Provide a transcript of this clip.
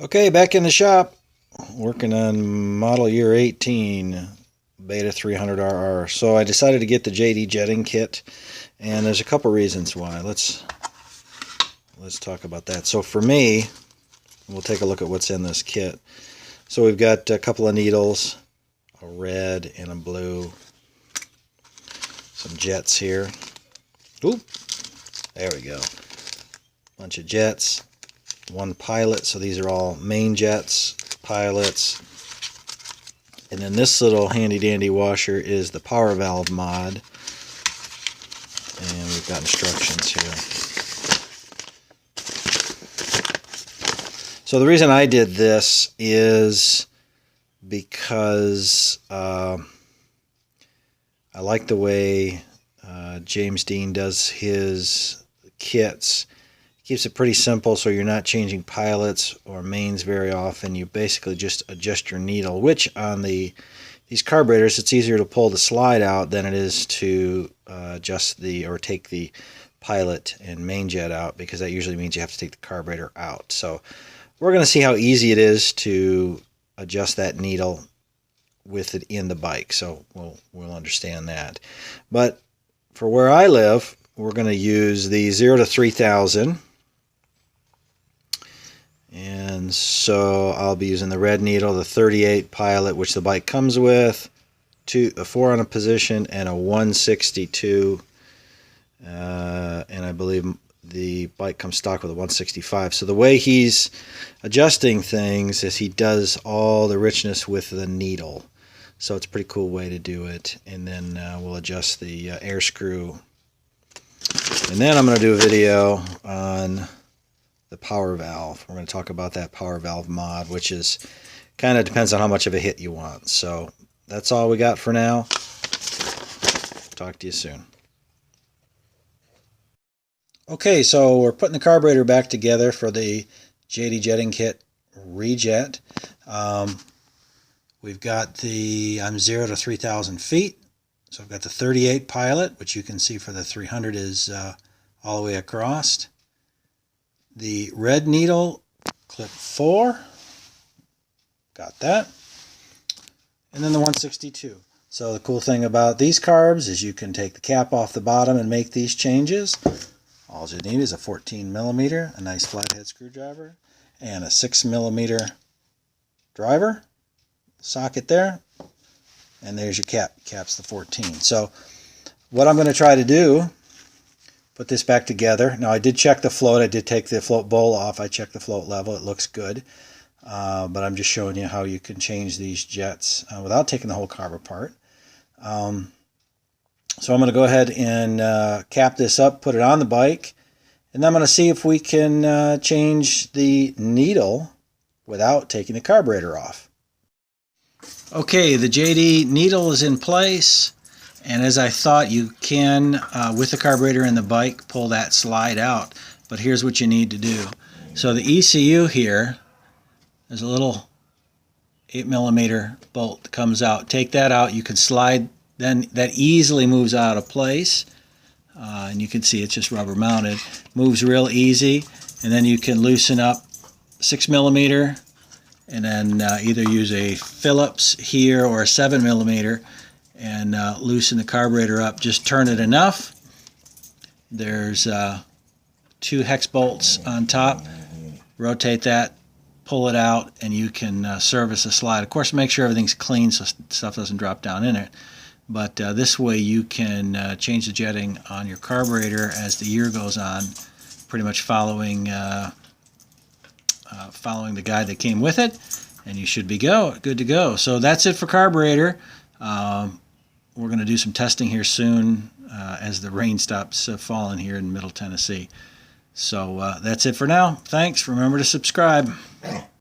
Okay, back in the shop, working on model year 18 Beta 300RR. So I decided to get the JD jetting kit, and there's a couple reasons why. Let's talk about that. So for me, we'll take a look at what's in this kit. So we've got a couple of needles, a red and a blue, some jets here. Oop, there we go. Bunch of jets. One pilot, so these are all main jets, pilots, and then this little handy dandy washer is the power valve mod, and we've got instructions here. So the reason I did this is because I like the way James Dean does his kits. Keeps it pretty simple, so you're not changing pilots or mains very often. You basically just adjust your needle, which on these carburetors, it's easier to pull the slide out than it is to adjust or take the pilot and main jet out, because that usually means you have to take the carburetor out. So we're going to see how easy it is to adjust that needle with it in the bike. So we'll understand that. But for where I live, we're going to use the 0 to 3000. And so I'll be using the red needle, the 38 pilot, which the bike comes with, a 4 on a position, and a 162. And I believe the bike comes stock with a 165. So the way he's adjusting things is he does all the richness with the needle. So it's a pretty cool way to do it. And then we'll adjust the air screw. And then I'm going to do a video on the power valve. We're going to talk about that power valve mod, which is kind of depends on how much of a hit you want. So that's all we got for now. Talk to you soon. Okay, so we're putting the carburetor back together for the JD jetting kit rejet. We've got I'm 0 to 3,000 feet. So I've got the 38 pilot, which you can see for the 300 is all the way across. The red needle, clip 4, got that. And then the 162. So the cool thing about these carbs is you can take the cap off the bottom and make these changes. All you need is a 14mm, a nice flathead screwdriver, and a 6mm driver. Socket there. And there's your cap. Cap's the 14. So what I'm going to try to do, put this back together. Now I did check the float. I did take the float bowl off. I checked the float level. It looks good. But I'm just showing you how you can change these jets without taking the whole carb apart. So I'm going to go ahead and cap this up, put it on the bike, and then I'm going to see if we can change the needle without taking the carburetor off. Okay, the JD needle is in place, and as I thought, you can, with the carburetor in the bike, pull that slide out. But here's what you need to do. So the ECU here, there's a little 8mm bolt that comes out. Take that out, you can slide, then that easily moves out of place. And you can see it's just rubber mounted. Moves real easy, and then you can loosen up 6mm, and then either use a Phillips here or a 7mm and loosen the carburetor up. Just turn it enough. There's 2 hex bolts on top. Rotate that, pull it out, and you can service the slide. Of course, make sure everything's clean so stuff doesn't drop down in it. But this way you can change the jetting on your carburetor as the year goes on, pretty much following the guide that came with it, and you should be good to go. So that's it for carburetor. We're going to do some testing here soon as the rain stops falling here in Middle Tennessee. So that's it for now. Thanks. Remember to subscribe.